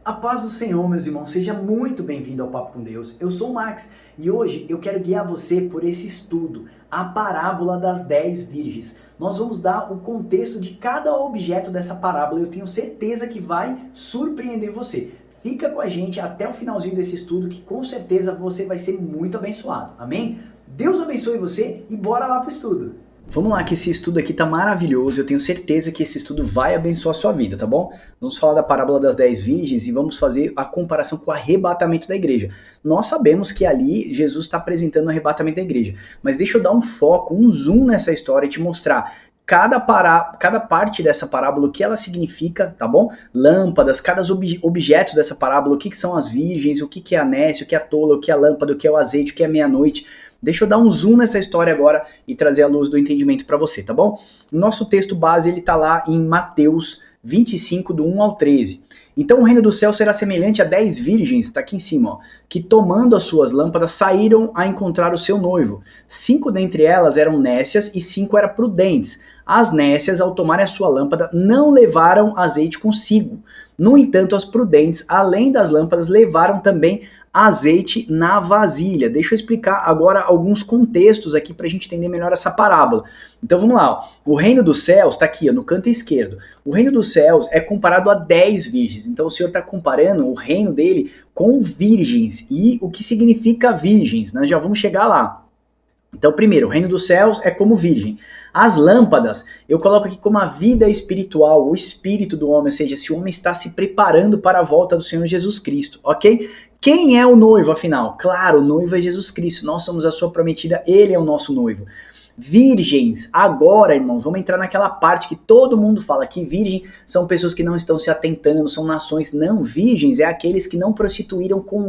A paz do Senhor, meus irmãos, seja muito bem-vindo ao Papo com Deus. Eu sou o Max e hoje eu quero guiar você por esse estudo, a parábola das 10 virgens. Nós vamos dar o contexto de cada objeto dessa parábola e eu tenho certeza que vai surpreender você. Fica com a gente até o finalzinho desse estudo que com certeza você vai ser muito abençoado. Amém? Deus abençoe você e bora lá pro estudo. Vamos lá que esse estudo aqui tá maravilhoso, eu tenho certeza que esse estudo vai abençoar a sua vida, tá bom? Vamos falar da parábola das 10 virgens e vamos fazer a comparação com o arrebatamento da igreja. Nós sabemos que ali Jesus está apresentando o arrebatamento da igreja, mas deixa eu dar um foco, um zoom nessa história e te mostrar cada parte dessa parábola, o que ela significa, tá bom? Lâmpadas, cada objeto dessa parábola, o que são as virgens, o que é a nécia, o que é a tola, o que é a lâmpada, o que é o azeite, o que é a meia-noite. Deixa eu dar um zoom nessa história agora e trazer a luz do entendimento para você, tá bom? O nosso texto base, ele tá lá em Mateus 25, do 1 ao 13. Então o reino do céu será semelhante a 10 virgens, tá aqui em cima, ó, que tomando as suas lâmpadas saíram a encontrar o seu noivo. 5 dentre elas eram nécias e 5 eram prudentes. As nécias, ao tomarem a sua lâmpada, não levaram azeite consigo. No entanto, as prudentes, além das lâmpadas, levaram também azeite na vasilha. Deixa eu explicar agora alguns contextos aqui para a gente entender melhor essa parábola. Então vamos lá, ó. O reino dos céus está aqui, ó, no canto esquerdo. O reino dos céus é comparado a 10 virgens. Então o Senhor está comparando o reino dele com virgens. E o que significa virgens? Nós já vamos chegar lá. Então, primeiro, o reino dos céus é como virgem. As lâmpadas, eu coloco aqui como a vida espiritual, o espírito do homem, ou seja, se o homem está se preparando para a volta do Senhor Jesus Cristo, ok? Quem é o noivo, afinal? Claro, o noivo é Jesus Cristo, nós somos a sua prometida, ele é o nosso noivo. Virgens, agora, irmãos, vamos entrar naquela parte que todo mundo fala que virgem são pessoas que não estão se atentando, são nações. Não, virgens é aqueles que não prostituíram com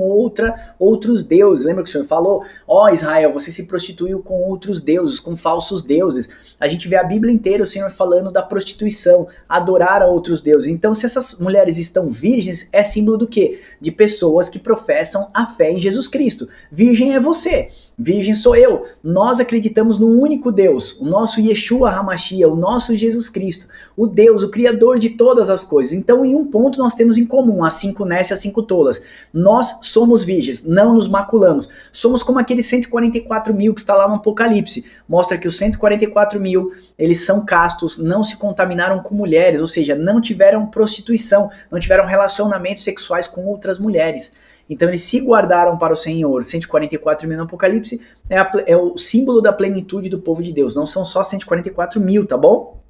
outros deuses. Lembra que o Senhor falou? Ó, Israel, você se prostituiu com outros deuses, com falsos deuses. A gente vê a Bíblia inteira o Senhor falando da prostituição, adorar a outros deuses. Então, se essas mulheres estão virgens, é símbolo do quê? De pessoas que professam a fé em Jesus Cristo. Virgem é você. Virgem sou eu. Nós acreditamos no único Deus, o nosso Yeshua HaMashiach, o nosso Jesus Cristo, o Deus, o Criador de todas as coisas. Então, em um ponto nós temos em comum, as 5 nécias, as 5 tolas. Nós somos virgens, não nos maculamos. Somos como aqueles 144 mil que está lá no Apocalipse. Mostra que os 144 mil, eles são castos, não se contaminaram com mulheres, ou seja, não tiveram prostituição, não tiveram relacionamentos sexuais com outras mulheres. Então eles se guardaram para o Senhor. 144 mil no Apocalipse é o símbolo da plenitude do povo de Deus. Não são só 144 mil, tá bom?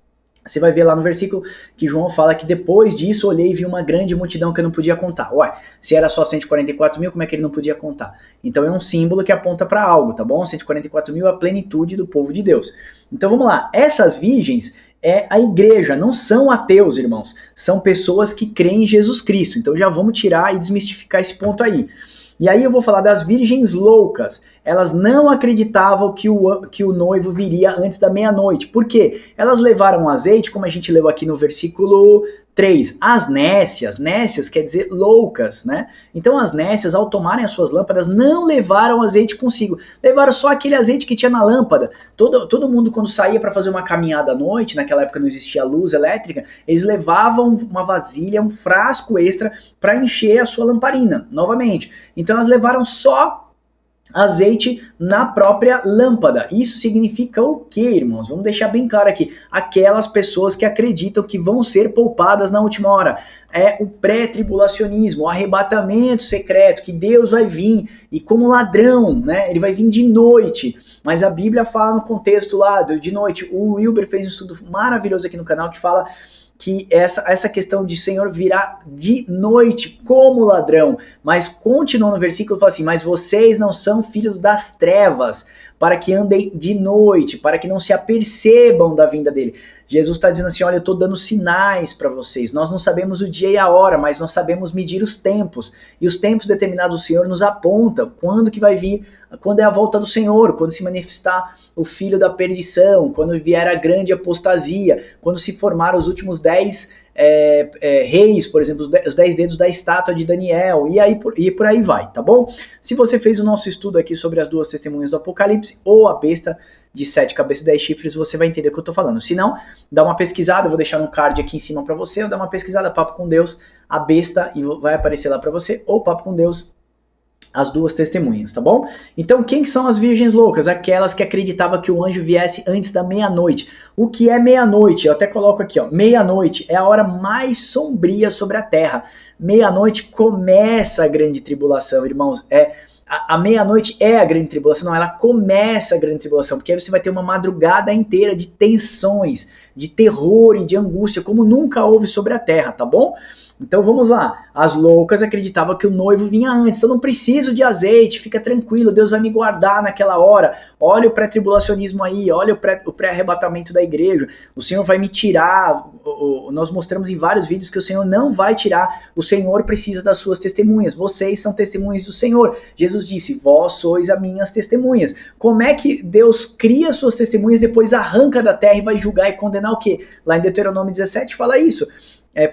Você vai ver lá no versículo que João fala que depois disso olhei e vi uma grande multidão que eu não podia contar. Ué, se era só 144 mil, como é que ele não podia contar? Então é um símbolo que aponta para algo, tá bom? 144 mil é a plenitude do povo de Deus. Então vamos lá, essas virgens é a igreja, não são ateus, irmãos. São pessoas que creem em Jesus Cristo. Então já vamos tirar e desmistificar esse ponto aí. E aí eu vou falar das virgens loucas. Elas não acreditavam que o noivo viria antes da meia-noite. Por quê? Elas levaram azeite, como a gente leu aqui no versículo 3. As nécias quer dizer loucas, né? Então as nécias, ao tomarem as suas lâmpadas, não levaram azeite consigo. Levaram só aquele azeite que tinha na lâmpada. Todo mundo, quando saía para fazer uma caminhada à noite, naquela época não existia luz elétrica, eles levavam uma vasilha, um frasco extra para encher a sua lamparina, novamente. Então elas levaram só azeite na própria lâmpada. Isso significa o quê, irmãos? Vamos deixar bem claro aqui. Aquelas pessoas que acreditam que vão ser poupadas na última hora. É o pré-tribulacionismo, o arrebatamento secreto, que Deus vai vir e como ladrão, né? Ele vai vir de noite. Mas a Bíblia fala no contexto lá de noite. O Wilber fez um estudo maravilhoso aqui no canal que fala que essa questão de Senhor virá de noite como ladrão, mas continua no versículo, fala assim, mas vocês não são filhos das trevas, para que andem de noite, para que não se apercebam da vinda dele. Jesus está dizendo assim, olha, eu estou dando sinais para vocês, nós não sabemos o dia e a hora, mas nós sabemos medir os tempos, e os tempos determinados do Senhor nos apontam quando que vai vir quando é a volta do Senhor, quando se manifestar o filho da perdição, quando vier a grande apostasia, quando se formar os últimos 10 reis, por exemplo, os 10 dedos da estátua de Daniel, e por aí vai, tá bom? Se você fez o nosso estudo aqui sobre as duas testemunhas do Apocalipse, ou a besta de 7 cabeças e 10 chifres, você vai entender o que eu tô falando. Se não, dá uma pesquisada, eu vou deixar no card aqui em cima pra você, ou dá uma pesquisada, Papo com Deus, a besta, e vai aparecer lá pra você, ou Papo com Deus, as duas testemunhas, tá bom? Então, quem são as virgens loucas? Aquelas que acreditavam que o anjo viesse antes da meia-noite. O que é meia-noite? Eu até coloco aqui, ó. Meia-noite é a hora mais sombria sobre a terra. Meia-noite começa a grande tribulação, irmãos. A meia-noite é a grande tribulação, não, ela começa a grande tribulação, porque aí você vai ter uma madrugada inteira de tensões, de terror e de angústia, como nunca houve sobre a terra, tá bom? Então vamos lá, as loucas acreditavam que o noivo vinha antes, eu não preciso de azeite, fica tranquilo, Deus vai me guardar naquela hora, olha o pré-tribulacionismo aí, olha o pré-arrebatamento da igreja, o Senhor vai me tirar, nós mostramos em vários vídeos que o Senhor não vai tirar, o Senhor precisa das suas testemunhas, vocês são testemunhas do Senhor, Jesus disse, vós sois as minhas testemunhas. Como é que Deus cria suas testemunhas, depois arranca da terra e vai julgar e condenar o quê? Lá em Deuteronômio 17 fala isso.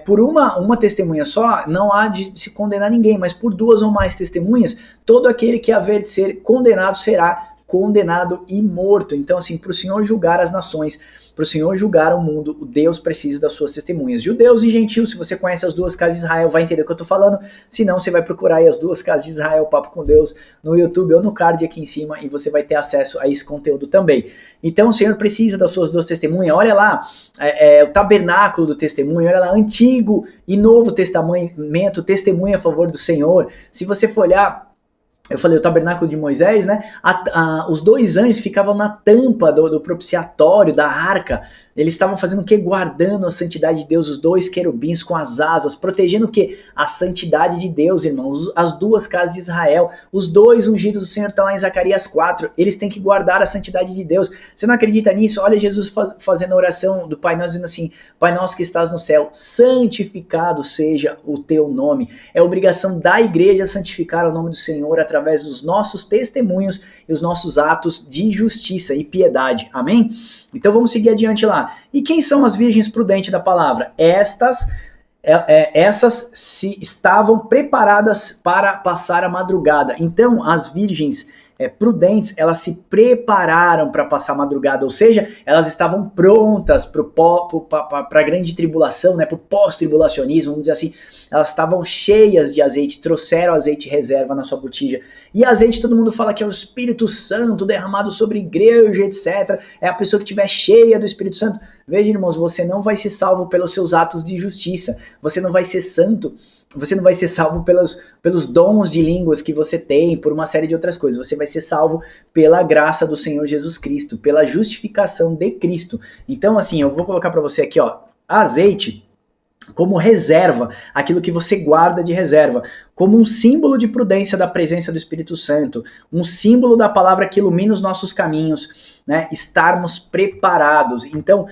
Por uma testemunha só, não há de se condenar ninguém, mas por 2 ou mais testemunhas, todo aquele que haver de ser condenado será condenado e morto. Então, assim, para o Senhor julgar as nações, para o Senhor julgar o mundo, o Deus precisa das suas testemunhas. Judeus e gentios, se você conhece as duas casas de Israel, vai entender o que eu estou falando. Se não, você vai procurar aí as duas casas de Israel, Papo com Deus, no YouTube ou no card aqui em cima, e você vai ter acesso a esse conteúdo também. Então, o Senhor precisa das suas duas testemunhas. Olha lá, o tabernáculo do testemunho, olha lá, Antigo e Novo Testamento, testemunha a favor do Senhor. Se você for olhar, eu falei o tabernáculo de Moisés, né? Os 2 anjos ficavam na tampa do propiciatório, da arca. Eles estavam fazendo o quê? Guardando a santidade de Deus, os 2 querubins com as asas, protegendo o quê? A santidade de Deus, irmãos. As 2 casas de Israel, os 2 ungidos do Senhor estão lá em Zacarias 4. Eles têm que guardar a santidade de Deus. Você não acredita nisso? Olha Jesus fazendo a oração do Pai Nosso, dizendo assim, Pai Nosso que estás no céu, santificado seja o teu nome. É obrigação da igreja santificar o nome do Senhor através dos nossos testemunhos e os nossos atos de justiça e piedade. Amém? Então vamos seguir adiante lá. E quem são as virgens prudentes da palavra? Essas se estavam preparadas para passar a madrugada. Então as virgens prudentes, elas se prepararam para passar a madrugada, ou seja, elas estavam prontas para a grande tribulação, né, para o pós-tribulacionismo, vamos dizer assim, elas estavam cheias de azeite, trouxeram azeite reserva na sua botija. E azeite, todo mundo fala que é o Espírito Santo derramado sobre a igreja, etc. É a pessoa que estiver cheia do Espírito Santo. Veja, irmãos, você não vai ser salvo pelos seus atos de justiça, você não vai ser santo, você não vai ser salvo pelos dons de línguas que você tem, por uma série de outras coisas. Você vai ser salvo pela graça do Senhor Jesus Cristo, pela justificação de Cristo. Então, assim, eu vou colocar para você aqui, ó, azeite como reserva, aquilo que você guarda de reserva, como um símbolo de prudência da presença do Espírito Santo, um símbolo da palavra que ilumina os nossos caminhos, né? Estarmos preparados. Então,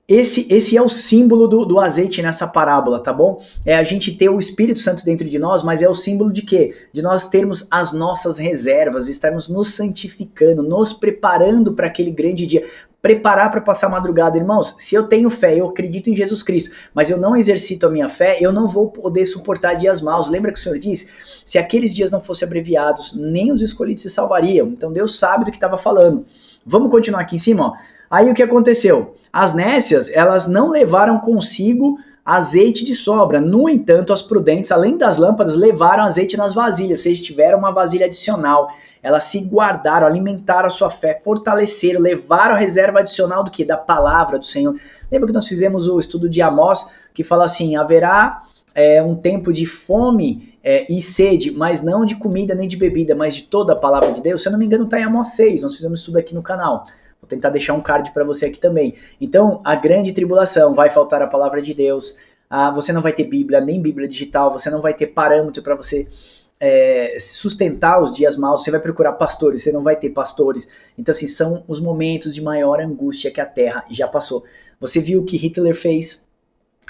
esse é o símbolo do azeite nessa parábola, tá bom? É a gente ter o Espírito Santo dentro de nós, mas é o símbolo de quê? De nós termos as nossas reservas, estarmos nos santificando, nos preparando para aquele grande dia. Preparar para passar a madrugada, irmãos. Se eu tenho fé, eu acredito em Jesus Cristo, mas eu não exercito a minha fé, eu não vou poder suportar dias maus. Lembra que o Senhor disse? Se aqueles dias não fossem abreviados, nem os escolhidos se salvariam. Então Deus sabe do que estava falando. Vamos continuar aqui em cima, ó. Aí o que aconteceu? As nécias, elas não levaram consigo azeite de sobra. No entanto, as prudentes, além das lâmpadas, levaram azeite nas vasilhas, ou seja, tiveram uma vasilha adicional. Elas se guardaram, alimentaram a sua fé, fortaleceram, levaram a reserva adicional do que? Da palavra do Senhor. Lembra que nós fizemos o estudo de Amós, que fala assim, haverá um tempo de fome e sede, mas não de comida nem de bebida, mas de toda a palavra de Deus. Se eu não me engano, está em Amós 6, nós fizemos estudo aqui no canal. Vou tentar deixar um card para você aqui também. Então, a grande tribulação, vai faltar a palavra de Deus, você não vai ter Bíblia, nem Bíblia digital, você não vai ter parâmetro para você sustentar os dias maus, você vai procurar pastores, você não vai ter pastores. Então, assim, são os momentos de maior angústia que a Terra já passou. Você viu o que Hitler fez,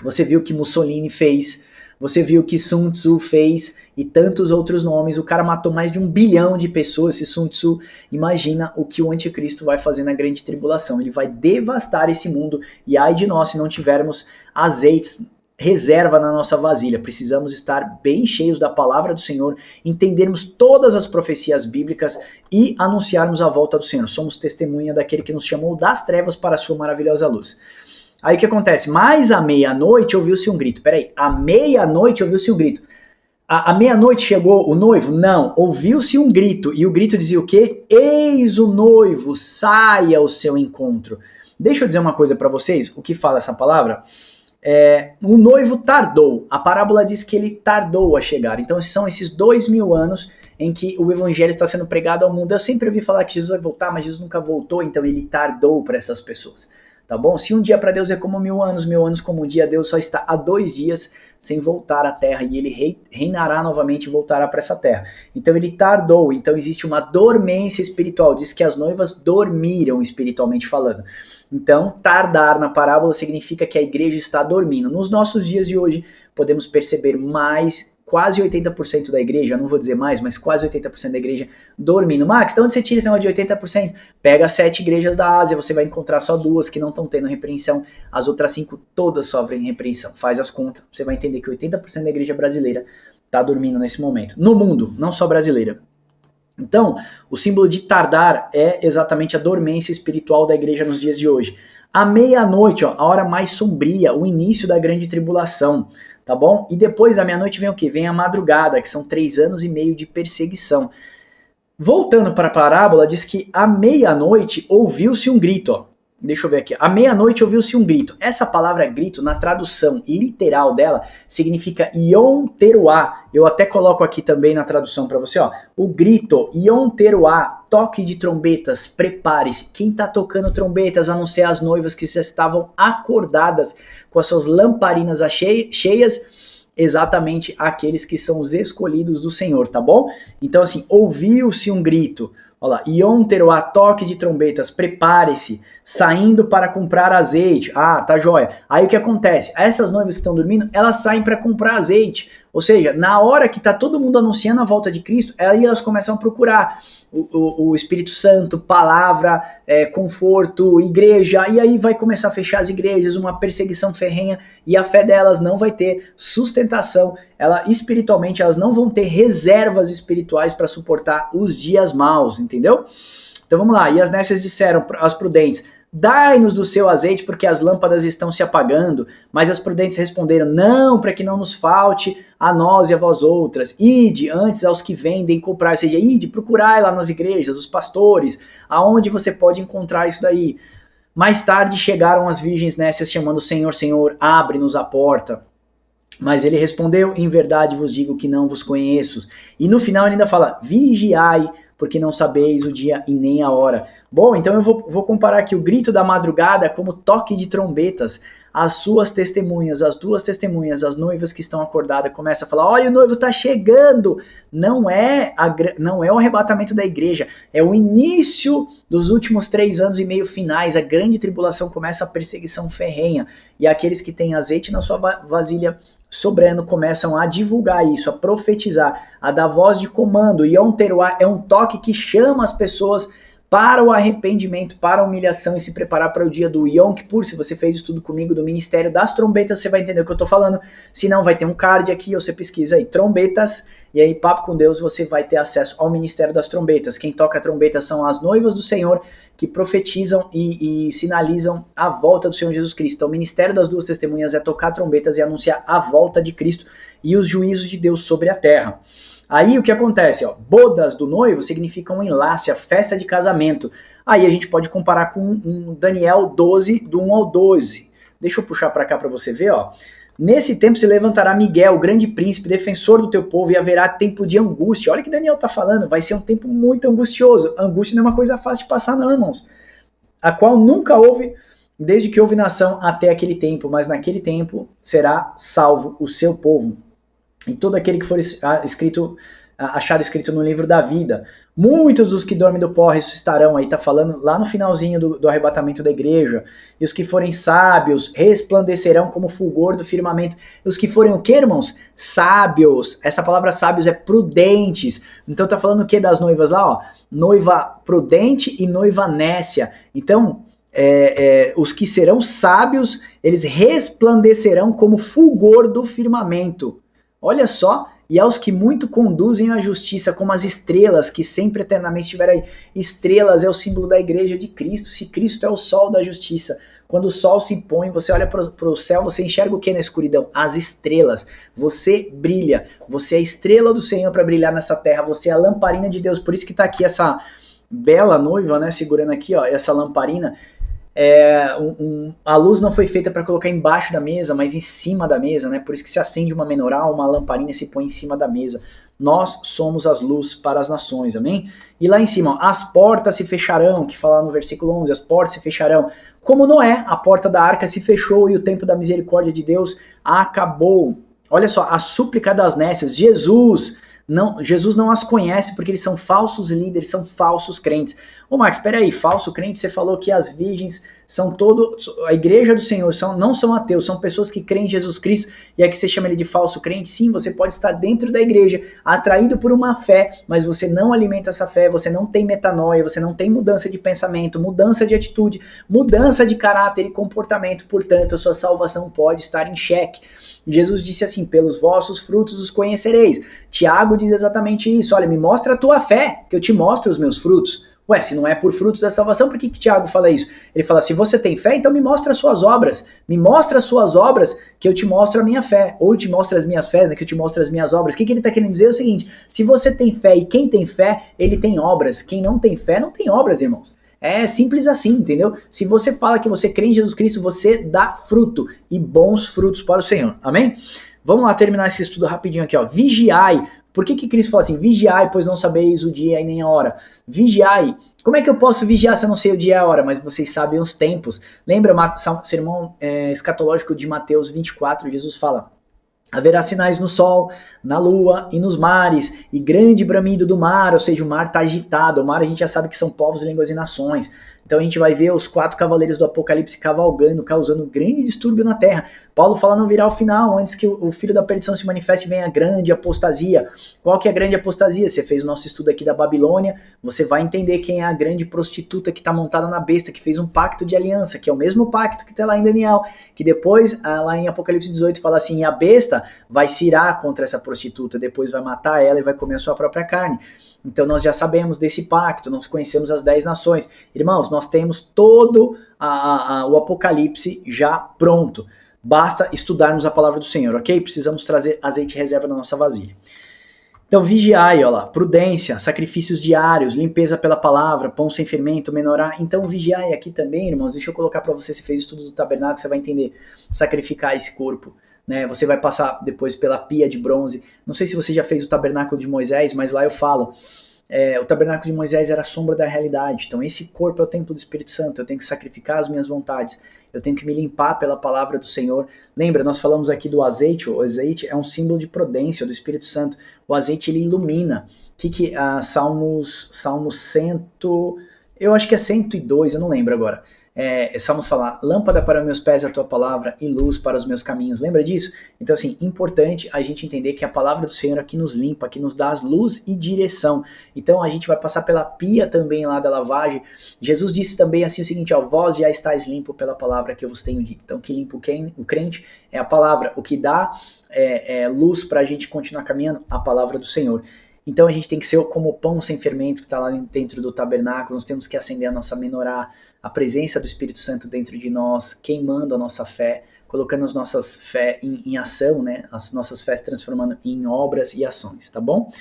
você viu o que Mussolini fez, Você viu que Sun Tzu fez e tantos outros nomes. O cara matou mais de 1 bilhão de pessoas, esse Sun Tzu. Imagina o que o anticristo vai fazer na grande tribulação. Ele vai devastar esse mundo e ai de nós se não tivermos azeites, reserva na nossa vasilha. Precisamos estar bem cheios da palavra do Senhor, entendermos todas as profecias bíblicas e anunciarmos a volta do Senhor. Somos testemunha daquele que nos chamou das trevas para a sua maravilhosa luz. Aí o que acontece? Mais à meia-noite ouviu-se um grito. Peraí, à meia-noite ouviu-se um grito. À meia-noite chegou o noivo? Não, ouviu-se um grito. E o grito dizia o quê? Eis o noivo, saia ao seu encontro. Deixa eu dizer uma coisa para vocês, o que fala essa palavra? O noivo tardou. A parábola diz que ele tardou a chegar. Então são esses 2000 anos em que o evangelho está sendo pregado ao mundo. Eu sempre ouvi falar que Jesus vai voltar, mas Jesus nunca voltou, então ele tardou para essas pessoas. Tá bom? Se um dia para Deus é como 1000 anos como um dia, Deus só está há 2 dias sem voltar à terra e ele reinará novamente e voltará para essa terra. Então ele tardou, então existe uma dormência espiritual, diz que as noivas dormiram espiritualmente falando. Então tardar na parábola significa que a igreja está dormindo. Nos nossos dias de hoje podemos perceber quase 80% da igreja, não vou dizer mais, mas quase 80% da igreja dormindo. Max, de onde você tira esse negócio de 80%? Pega 7 igrejas da Ásia, você vai encontrar só 2 que não estão tendo repreensão, as outras 5 todas sofrem repreensão. Faz as contas, você vai entender que 80% da igreja brasileira está dormindo nesse momento. No mundo, não só brasileira. Então, o símbolo de tardar é exatamente a dormência espiritual da igreja nos dias de hoje. À meia-noite, a hora mais sombria, o início da grande tribulação. Tá bom? E depois da meia-noite vem o quê? Vem a madrugada, que são 3 anos e meio de perseguição. Voltando para a parábola, diz que à meia-noite ouviu-se um grito. Ó. Deixa eu ver aqui. À meia-noite ouviu-se um grito. Essa palavra grito, na tradução literal dela, significa Yom Teruah. Eu até coloco aqui também na tradução para você. Ó. O grito, Yom Teruah, toque de trombetas, prepare-se. Quem está tocando trombetas, a não ser as noivas que já estavam acordadas com as suas lamparinas cheias, exatamente aqueles que são os escolhidos do Senhor, tá bom? Então assim, ouviu-se um grito. Olha lá, Yom Teruah, toque de trombetas, prepare-se, saindo para comprar azeite. Ah, tá joia. Aí o que acontece? Essas noivas que estão dormindo, elas saem para comprar azeite. Ou seja, na hora que tá todo mundo anunciando a volta de Cristo, aí elas começam a procurar o Espírito Santo, palavra, conforto, igreja, e aí vai começar a fechar as igrejas, uma perseguição ferrenha, e a fé delas não vai ter sustentação, espiritualmente elas não vão ter reservas espirituais para suportar os dias maus, entendeu? Então vamos lá, e as nécias disseram às prudentes, dai-nos do seu azeite, porque as lâmpadas estão se apagando. Mas as prudentes responderam, não, para que não nos falte a nós e a vós outras. Ide antes aos que vendem comprar, ou seja, ide, procurai lá nas igrejas, os pastores, aonde você pode encontrar isso daí. Mais tarde chegaram as virgens nécias chamando, Senhor, Senhor, abre-nos a porta. Mas ele respondeu, em verdade vos digo que não vos conheço. E no final ele ainda fala, vigiai, porque não sabeis o dia e nem a hora. Bom, então eu vou comparar aqui o grito da madrugada como toque de trombetas. As suas testemunhas, as 2 testemunhas, as noivas que estão acordadas, começam a falar, olha, o noivo está chegando. Não é o arrebatamento da igreja, é o início dos últimos 3 anos e meio finais. A grande tribulação começa, a perseguição ferrenha. E aqueles que têm azeite na sua vasilha sobrando começam a divulgar isso, a profetizar, a dar voz de comando. Yom Teruah é um toque que chama as pessoas para o arrependimento, para a humilhação e se preparar para o dia do Yom Kippur. Se você fez estudo comigo do Ministério das Trombetas, você vai entender o que eu estou falando. Se não, vai ter um card aqui, você pesquisa aí, trombetas, e aí, Papo com Deus, você vai ter acesso ao Ministério das Trombetas. Quem toca a trombeta são as noivas do Senhor, que profetizam e sinalizam a volta do Senhor Jesus Cristo. Então, o Ministério das 2 testemunhas é tocar trombetas e anunciar a volta de Cristo e os juízos de Deus sobre a terra. Aí o que acontece? Ó, bodas do noivo significam um enlace, a festa de casamento. Aí a gente pode comparar com um Daniel 12, do 1 ao 12. Deixa eu puxar para cá para você ver. Ó. Nesse tempo se levantará Miguel, o grande príncipe, defensor do teu povo, e haverá tempo de angústia. Olha o que Daniel está falando, vai ser um tempo muito angustioso. Angústia não é uma coisa fácil de passar não, irmãos. A qual nunca houve, desde que houve nação até aquele tempo, mas naquele tempo será salvo o seu povo. E todo aquele que for escrito achado escrito no livro da vida. Muitos dos que dormem do pó ressuscitarão, aí tá falando lá no finalzinho do arrebatamento da igreja. E os que forem sábios resplandecerão como fulgor do firmamento. E os que forem o quê, irmãos? Sábios. Essa palavra sábios é prudentes. Então tá falando o quê das noivas lá, ó? Noiva prudente e noiva nécia. Então, os que serão sábios, eles resplandecerão como fulgor do firmamento. Olha só, e aos que muito conduzem a justiça, como as estrelas, que sempre eternamente estiverem aí. Estrelas é o símbolo da igreja de Cristo, se Cristo é o sol da justiça. Quando o sol se põe, você olha para o céu, você enxerga o que na escuridão? As estrelas. Você brilha, você é a estrela do Senhor para brilhar nessa terra, você é a lamparina de Deus. Por isso que está aqui essa bela noiva, né, segurando aqui, ó, essa lamparina. A luz não foi feita para colocar embaixo da mesa, mas em cima da mesa, né? Por isso que se acende uma menorá, uma lamparina e se põe em cima da mesa. Nós somos as luzes para as nações, amém? E lá em cima, as portas se fecharão, que fala no versículo 11, as portas se fecharão. Como Noé, a porta da arca se fechou e o tempo da misericórdia de Deus acabou. Olha só, a súplica das nécias, Jesus não as conhece porque eles são falsos líderes, são falsos crentes. Ô Max, espera aí, falso crente, você falou que as virgens são a igreja do Senhor, não são ateus, são pessoas que creem em Jesus Cristo, e aqui você chama ele de falso crente? Sim, você pode estar dentro da igreja, atraído por uma fé, mas você não alimenta essa fé, você não tem metanoia, você não tem mudança de pensamento, mudança de atitude, mudança de caráter e comportamento, portanto a sua salvação pode estar em xeque. Jesus disse assim, pelos vossos frutos os conhecereis. Tiago diz exatamente isso, olha, me mostra a tua fé, que eu te mostro os meus frutos. Ué, se não é por frutos da salvação, por que Tiago fala isso? Ele fala, se você tem fé, então me mostra as suas obras. Me mostra as suas obras, que eu te mostro a minha fé. Ou te mostro as minhas fés, né, que eu te mostro as minhas obras. O que ele está querendo dizer é o seguinte, se você tem fé e quem tem fé, ele tem obras. Quem não tem fé, não tem obras, irmãos. É simples assim, entendeu? Se você fala que você crê em Jesus Cristo, você dá fruto e bons frutos para o Senhor. Amém? Vamos lá terminar esse estudo rapidinho aqui, ó. Vigiai. Por que Cristo fala assim? Vigiai, pois não sabeis o dia e nem a hora. Vigiai. Como é que eu posso vigiar se eu não sei o dia e a hora? Mas vocês sabem os tempos. Lembra o sermão escatológico de Mateus 24? Jesus fala, haverá sinais no sol, na lua e nos mares, e grande bramido do mar, ou seja, o mar está agitado. O mar a gente já sabe que são povos, línguas e nações. Então a gente vai ver os 4 cavaleiros do Apocalipse cavalgando, causando grande distúrbio na terra. Paulo fala não virá o final, antes que o filho da perdição se manifeste, vem a grande apostasia. Qual que é a grande apostasia? Você fez o nosso estudo aqui da Babilônia, você vai entender quem é a grande prostituta que está montada na besta, que fez um pacto de aliança, que é o mesmo pacto que está lá em Daniel, que depois, lá em Apocalipse 18, fala assim, e a besta vai se irar contra essa prostituta, depois vai matar ela e vai comer a sua própria carne. Então nós já sabemos desse pacto, nós conhecemos as 10 nações. Irmãos, nós temos todo o Apocalipse já pronto. Basta estudarmos a palavra do Senhor, ok? Precisamos trazer azeite reserva na nossa vasilha. Então vigiai, ó lá, prudência, sacrifícios diários, limpeza pela palavra, pão sem fermento, menorá. Então vigiai aqui também, irmãos, deixa eu colocar para você, se fez estudo do tabernáculo, você vai entender, sacrificar esse corpo. Né, você vai passar depois pela pia de bronze. Não sei se você já fez o tabernáculo de Moisés, mas lá eu falo, o tabernáculo de Moisés era a sombra da realidade. Então esse corpo é o templo do Espírito Santo, eu tenho que sacrificar as minhas vontades, eu tenho que me limpar pela palavra do Senhor. Lembra, nós falamos aqui do azeite, o azeite é um símbolo de prudência do Espírito Santo. O azeite ele ilumina. Salmos 100, eu acho que é 102, eu não lembro agora. Salmos falar, lâmpada para meus pés é a tua palavra e luz para os meus caminhos. Lembra disso? Então assim, importante a gente entender que a palavra do Senhor aqui nos limpa, aqui nos dá luz e direção. Então a gente vai passar pela pia também lá da lavagem. Jesus disse também assim o seguinte, ó, vós já estáis limpo pela palavra que eu vos tenho dito. Então o que limpa o crente é a palavra, o que dá luz para a gente continuar caminhando, a palavra do Senhor. Então a gente tem que ser como o pão sem fermento que está lá dentro do tabernáculo, nós temos que acender a nossa menorá, a presença do Espírito Santo dentro de nós, queimando a nossa fé, colocando as nossas fé em ação, né? As nossas fés transformando em obras e ações, tá bom?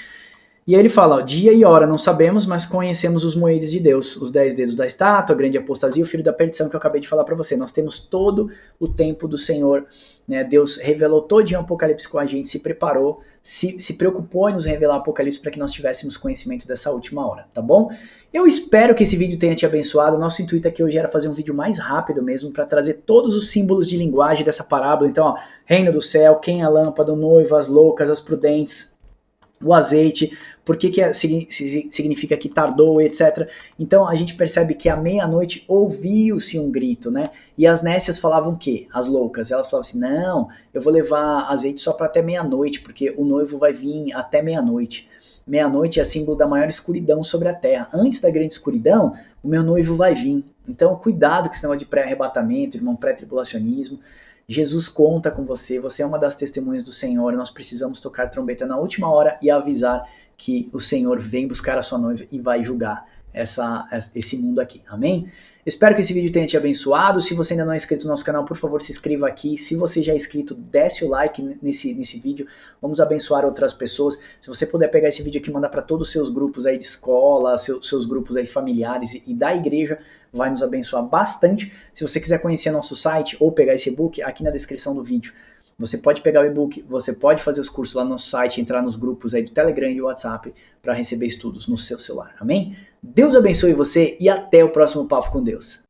E aí ele fala, ó, dia e hora não sabemos, mas conhecemos os moedos de Deus, os 10 dedos da estátua, a grande apostasia, o filho da perdição que eu acabei de falar para você. Nós temos todo o tempo do Senhor, né? Deus revelou todinho o Apocalipse com a gente, se preparou, se preocupou em nos revelar o Apocalipse para que nós tivéssemos conhecimento dessa última hora, tá bom? Eu espero que esse vídeo tenha te abençoado. Nosso intuito aqui hoje era fazer um vídeo mais rápido mesmo, para trazer todos os símbolos de linguagem dessa parábola. Então, ó, reino do céu, quem é a lâmpada, o noivo, as loucas, as prudentes, o azeite, por que significa que tardou, etc. Então a gente percebe que à meia-noite ouviu-se um grito, né? E as nécias falavam o quê? As loucas, elas falavam assim, não, eu vou levar azeite só para até meia-noite, porque o noivo vai vir até meia-noite. Meia-noite é símbolo da maior escuridão sobre a terra. Antes da grande escuridão, o meu noivo vai vir. Então cuidado com esse negócio de pré-arrebatamento, irmão, pré-tribulacionismo. Jesus conta com você, você é uma das testemunhas do Senhor, nós precisamos tocar trombeta na última hora e avisar que o Senhor vem buscar a sua noiva e vai julgar esse mundo aqui, amém? Espero que esse vídeo tenha te abençoado. Se você ainda não é inscrito no nosso canal, por favor, se inscreva aqui. Se você já é inscrito, desce o like nesse vídeo. Vamos abençoar outras pessoas. Se você puder pegar esse vídeo aqui e mandar para todos os seus grupos aí de escola, seus grupos aí familiares e da igreja, vai nos abençoar bastante. Se você quiser conhecer nosso site ou pegar esse e-book, aqui na descrição do vídeo. Você pode pegar o e-book, você pode fazer os cursos lá no nosso site, entrar nos grupos aí do Telegram e do WhatsApp para receber estudos no seu celular, amém? Deus abençoe você e até o próximo Papo com Deus.